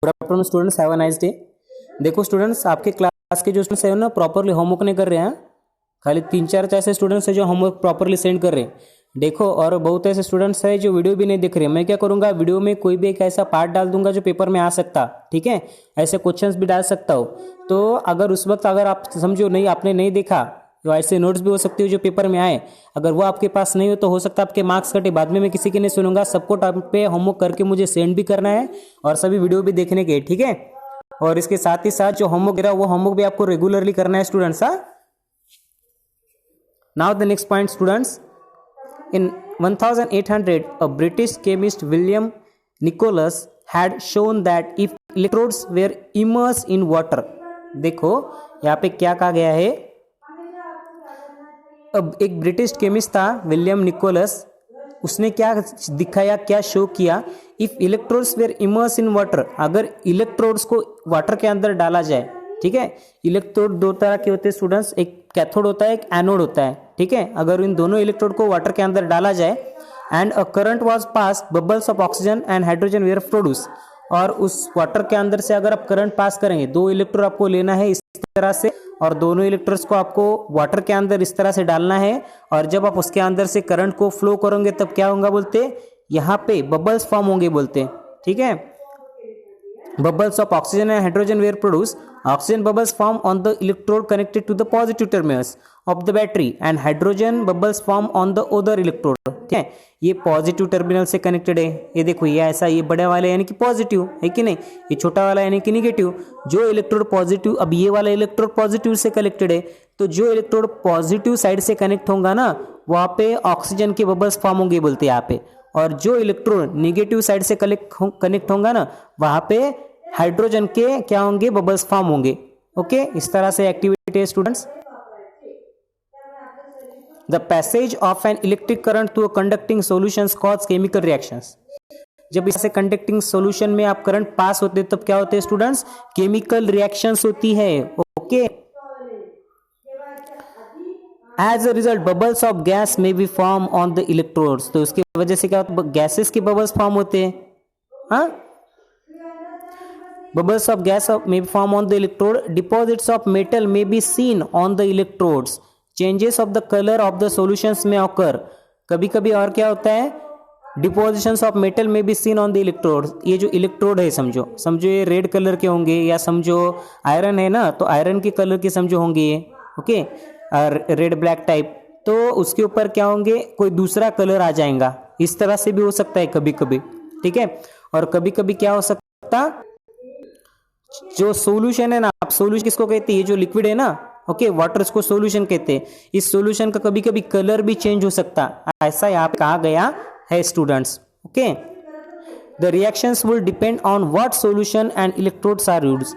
Good afternoon students, have a nice day. देखो students, आपके class के जो स्टूडेंट्स हैं ना प्रॉपरली होमवर्क नहीं कर रहे हैं। खाली 3-4 ऐसे स्टूडेंट्स हैं जो होमवर्क प्रॉपरली सेंड कर रहे हैं। देखो, और बहुत ऐसे स्टूडेंट्स हैं जो वीडियो भी नहीं देख रहे हैं। मैं क्या करूंगा, वीडियो में कोई भी एक ऐसा पार्ट डाल दूंगा जो पेपर में आ सकता, ठीक है। ऐसे क्वेश्चंस भी डाल सकता हो। तो अगर उस वक्त अगर आप समझो नहीं, आपने नहीं देखा, तो ऐसे नोट्स भी हो सकते हो जो पेपर में आए। अगर वो आपके पास नहीं हो तो हो सकता है आपके मार्क्स कटे। बाद में मैं किसी की नहीं सुनूंगा। सबको टाइम पे होमवर्क करके मुझे सेंड भी करना है और सभी वीडियो भी देखने के, ठीक है। और इसके साथ ही साथ जो होमवर्क रहा वो होमवर्क भी आपको रेगुलरली करना है students. Now the next point students, in 1800 a British chemist William Nicholas had shown that if electrodes were immersed in water, देखो यहाँ पे क्या कहा गया है। अब एक ब्रिटिश केमिस्ट था विलियम निकोलस, उसने क्या दिखाया, क्या शो किया। If electrodes were immerse in water, अगर इलेक्ट्रोड्स को वाटर के अंदर डाला जाए, ठीक है। इलेक्ट्रोड दो तरह के होते हैं स्टूडेंट्स, एक कैथोड होता है, एक एनोड होता है, ठीक है। अगर इन दोनों इलेक्ट्रोड को वाटर के अंदर डाला जाए and a current was pass, bubbles of oxygen and hydrogen were produce, और उस वाटर के अंदर से अगर आप करंट पास करेंगे, दो इलेक्ट्रोड आपको लेना है इस तरह से, और दोनों इलेक्ट्रोड्स को आपको वाटर के अंदर इस तरह से डालना है। और जब आप उसके अंदर से करंट को फ्लो करोगे तब क्या होगा बोलते, यहाँ पे बबल्स फॉर्म होंगे बोलते, ठीक है। Bubbles of oxygen and hydrogen were produced. Oxygen bubbles form on the electrode connected to the positive terminals of the battery and hydrogen bubbles form on the other electrode. ठीक है, ये positive terminal से connected है। ये देखो, ये ऐसा, ये बड़े वाले यानी कि पॉजिटिव है कि नहीं, ये छोटा वाला यानी कि निगेटिव। जो इलेक्ट्रोड पॉजिटिव, अब ये वाला इलेक्ट्रोड पॉजिटिव से कनेक्टेड है, तो जो इलेक्ट्रोड पॉजिटिव साइड से कनेक्ट होगा ना, वहाँ पे ऑक्सीजन के बबल्स फॉर्म होंगे बोलते हैं यहाँ पे। और जो इलेक्ट्रोड निगेटिव साइड से कनेक्ट होगा ना, वहां पे हाइड्रोजन के क्या होंगे, बबल्स फॉर्म होंगे। ओके, इस तरह से एक्टिविटी है students. The passage of an electric current through conducting solutions cause chemical reactions. जब इससे कंडक्टिंग सॉल्यूशन में आप करंट पास होते तब क्या होते हैं स्टूडेंट्स, केमिकल रिएक्शंस होती है। Okay, as a result bubbles of gas may be form on the electrodes. तो उसकी वजह से क्या होता है, गैसेस के बबल्स फॉर्म होते हैं। हाँ, bubbles of gas may be form on the electrode. Deposits of metal may be seen on the electrodes. Changes of the colour of the solutions may occur. कभी कभी और क्या होता है, depositions of metal may be seen on the electrodes. ये जो electrode है समझो ये रेड कलर के होंगे, या समझो आयरन है ना, तो आयरन के कलर के समझो होंगे ये, ओके, रेड ब्लैक टाइप। तो उसके ऊपर क्या होंगे, कोई दूसरा कलर आ जाएगा। इस तरह से भी हो सकता है कभी कभी, ठीक है। और कभी कभी क्या हो सकता, जो सॉल्यूशन है ना, आप सॉल्यूशन किसको कहते हैं, ये जो लिक्विड है ना, ओके, वाटर को सॉल्यूशन कहते हैं। इस सॉल्यूशन का कभी कभी कलर भी चेंज हो सकता, ऐसा यहाँ पे कहा गया है students. Okay, the reactions will depend on what solution and electrodes are used.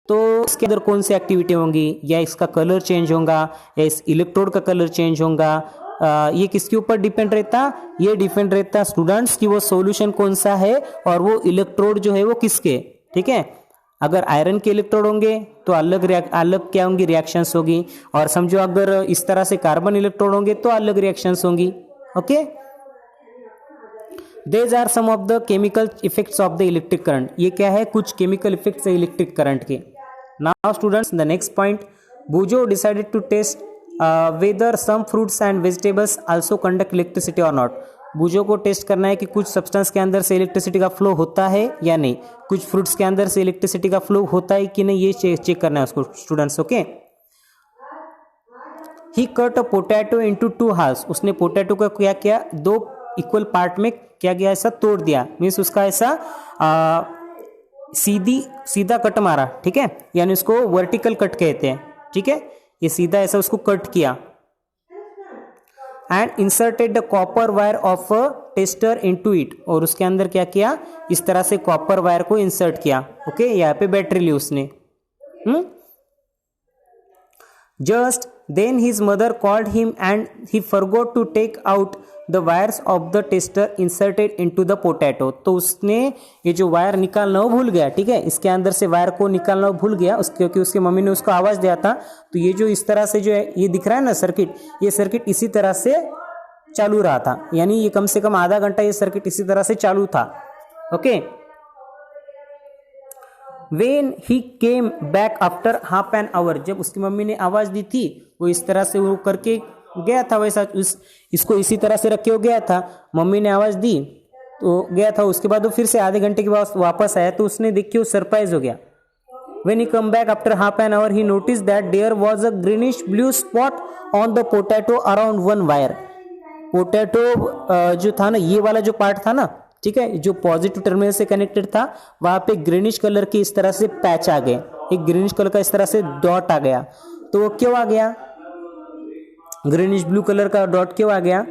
तो इसके अंदर कौन सी एक्टिविटी होंगी, या इसका कलर चेंज होगा, या इस इलेक्ट्रोड का कलर चेंज होगा, ये किसके ऊपर डिपेंड रहता, ये डिपेंड रहता स्टूडेंट्स कि वो सॉल्यूशन कौन सा है और वो इलेक्ट्रोड जो है वो किसके, ठीक है। अगर आयरन के इलेक्ट्रोड होंगे तो अलग क्या होंगी, रिएक्शंस होगी। और समझो अगर इस तरह से कार्बन इलेक्ट्रोड होंगे तो अलग रिएक्शंस होंगी। Okay, These are some of the chemical effects of the electric current. ये क्या है, कुछ केमिकल इफेक्ट्स है इलेक्ट्रिक करंट के। Now students, the next point, Bujo decided to test whether some fruits and vegetables also conduct electricity or not. बुजो को test करना है कि कुछ सब्सटेंस के अंदर से इलेक्ट्रिसिटी का फ्लो होता है या नहीं, कुछ फ्रूट्स के अंदर से इलेक्ट्रिसिटी का फ्लो होता है कि नहीं, ये चेक करना है उसको students. Okay, he cut a potato into 2 halves. उसने पोटैटो को क्या किया, 2 इक्वल पार्ट में क्या गया, ऐसा तोड़ दिया, मीन्स उसका ऐसा सीधा कट मारा, ठीक है, यानी उसको वर्टिकल कट कहते हैं, ठीक है। ये सीधा ऐसा उसको कट किया and inserted the copper wire of a tester into it. और उसके अंदर क्या किया, इस तरह से कॉपर वायर को इंसर्ट किया। ओके, यहाँ पे बैटरी ली उसने। Just then his mother called him and he forgot to take out the wires of the tester inserted into the potato. तो उसने ये जो वायर निकालना वो भूल गया, ठीक है, इसके अंदर से वायर को निकालना भूल गया क्योंकि उसकी मम्मी ने उसको आवाज दिया था। तो ये जो इस तरह से जो है ये दिख रहा है ना सर्किट, ये सर्किट इसी तरह से चालू रहा था, यानी ये कम से कम आधा घंटा ये सर्किट इसी तरह से चालू था। Okay, When he came back after half an hour, जब उसकी मम्मी ने आवाज दी थी वो इस तरह से वो करके गया था, वैसा इसको इसी तरह से रखे हो गया था, मम्मी ने आवाज दी तो गया था, उसके बाद वो फिर से आधे घंटे के बाद वापस आया तो उसने देख के वो सरप्राइज हो गया। When he come back after half an hour, he noticed that there was a greenish blue spot on the potato around one wire. Potato जो था ना, ये वाला जो पार्ट था ना, ठीक है, जो पॉजिटिव टर्मिनल से कनेक्टेड था, वहां पे ग्रीनिश कलर की इस तरह से पैच आ गए, एक ग्रीनिश कलर का इस तरह से डॉट आ गया। तो वो क्यों आ गया, ग्रीनिश ब्लू कलर का डॉट क्यों आ गया?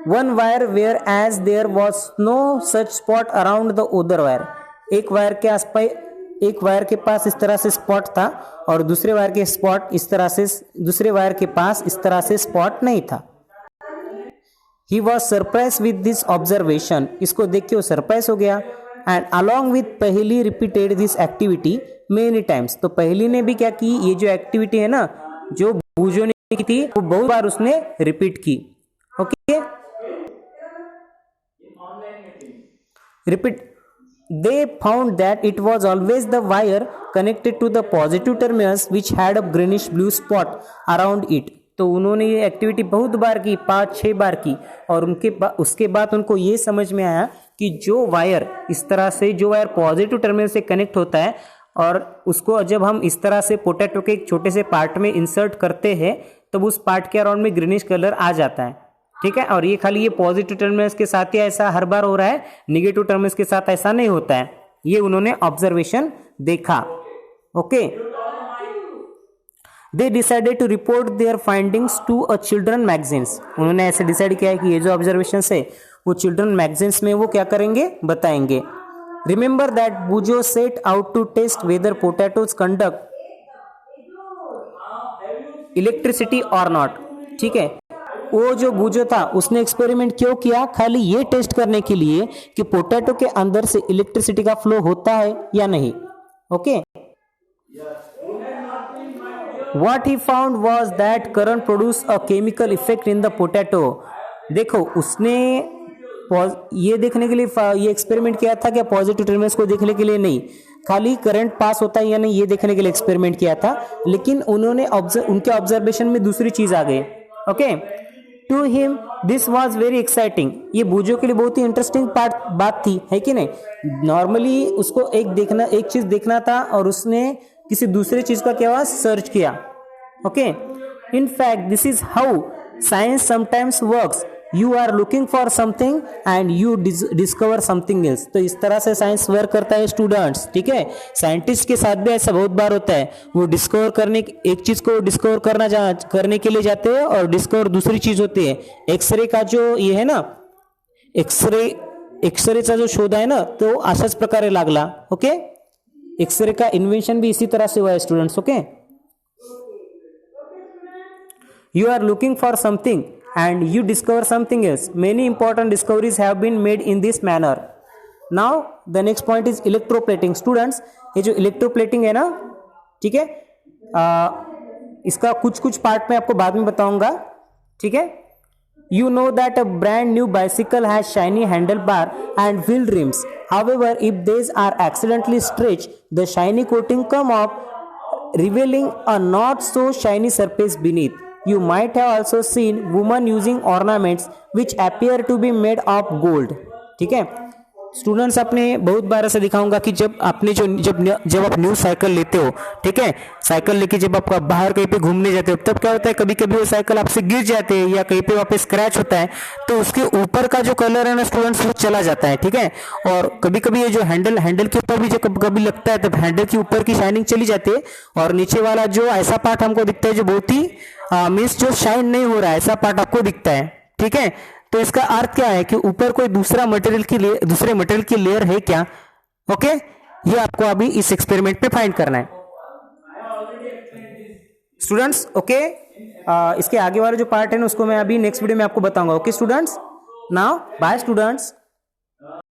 One wire whereas there was no such spot around the other wire, एक वायर के आसपास, एक वायर के पास इस तरह से स्पॉट था और दूसरे वायर के स्पॉट इस तरह से, दूसरे वायर के पास इस तरह से स्पॉट नहीं था। He was surprised with this observation, इसको देख के वो सरप्राइज हो गया। एंड along with पहली repeated this activity many times, तो पहली ने भी क्या की, ये जो एक्टिविटी है ना जो बूजो ने की थी वो बहुत बार उसने रिपीट की। Okay, repeat. They found that it was always the wire connected to the positive terminals which had a greenish blue spot around it. तो उन्होंने ये एक्टिविटी बहुत बार की, 5-6 बार की, और उसके बाद उनको ये समझ में आया कि जो वायर इस तरह से, जो वायर पॉजिटिव टर्मिनल से कनेक्ट होता है और उसको जब हम इस तरह से पोटैटो के एक छोटे से पार्ट में इंसर्ट करते हैं तब उस पार्ट के अराउंड में ग्रीनिश कलर आ जाता है। ठीक है, और ये खाली ये पॉजिटिव टर्मिनल्स के साथ ही ऐसा हर बार हो रहा है, नेगेटिव टर्मिनल्स के साथ ऐसा नहीं होता है। ये उन्होंने ऑब्जर्वेशन देखा। Okay, they decided to report their findings to a children magazines, उन्होंने ऐसे डिसाइड किया है कि ये जो ऑब्जर्वेशन है वो चिल्ड्रन मैगजीन्स में वो क्या करेंगे, बताएंगे। Remember that Boojho set out to test whether potatoes conduct electricity और नॉट। ठीक है, वो जो बूजो था उसने एक्सपेरिमेंट क्यों किया, खाली ये टेस्ट करने के लिए कि पोटैटो के अंदर से इलेक्ट्रिसिटी का फ्लो होता है या नहीं। Okay, What he found was that current produced a chemical effect in the potato. देखो उसने ये देखने के लिए ये एक्सपेरिमेंट किया था क्या, पॉजिटिव टर्मिनल्स को देखने के लिए नहीं, खाली करंट पास होता है या नहीं ये देखने के लिए एक्सपेरिमेंट किया था। लेकिन उन्होंने उनके ऑब्जर्वेशन में दूसरी चीज आ गई। Okay, to him this was very exciting, ये बूजो के लिए बहुत ही इंटरेस्टिंग बात थी, है कि नहीं। नॉर्मली उसको एक चीज देखना था और उसने किसी दूसरे चीज का क्या हुआ, सर्च किया। Okay, in fact this is how science sometimes works, you are looking for something and you discover something else. तो इस तरह से साइंस वर्क करता है स्टूडेंट्स। ठीक है, साइंटिस्ट के साथ भी ऐसा बहुत बार होता है, वो डिस्कवर करने, एक चीज को डिस्कवर करने के लिए जाते हैं और डिस्कवर दूसरी चीज होती है। एक्सरे का जो ये है ना, एक्सरेचा जो शोध है ना तो अशाच प्रकारे लागला। ओके, एक्सरे का इन्वेंशन भी इसी तरह से हुआ है students. Okay, you are looking for something and you discover something else. Many important discoveries have been made in this manner. Now the next point is electroplating. Students, ये जो electroplating है ना, ठीक है, इसका कुछ पार्ट में आपको बाद में बताऊंगा। ठीक है, you know that a brand new bicycle has shiny handlebar and wheel rims. However, if these are accidentally stretched, the shiny coating come off, revealing a not so shiny surface beneath. You might have also seen women using ornaments which appear to be made of gold. ठीक है students, आपने बहुत बार ऐसा दिखाऊंगा कि जब आप new cycle लेते हो, ठीक है, साइकिल लेके जब आप बाहर कहीं पे घूमने जाते हो तब क्या होता है, कभी कभी वो साइकिल आपसे गिर जाते हैं या कहीं पे वहाँ पे स्क्रैच होता है तो उसके ऊपर का जो कलर है ना स्टूडेंट्स वो चला जाता है। ठीक है, और कभी कभी ये जो हैंडल के ऊपर भी जो कभी लगता है तब हैंडल के ऊपर की शाइनिंग चली जाती है और नीचे वाला जो ऐसा पार्ट हमको दिखता है जो बहुत ही मीन्स जो शाइन नहीं हो रहा है, ऐसा पार्ट आपको दिखता है। ठीक है, तो इसका अर्थ क्या है कि ऊपर कोई दूसरे मटेरियल की लेयर है क्या। ओके, ये आपको अभी इस एक्सपेरिमेंट में फाइंड करना है स्टूडेंट्स। ओके, इसके आगे वाला जो पार्ट है ना उसको मैं अभी नेक्स्ट वीडियो में आपको बताऊंगा। Okay students, now bye students.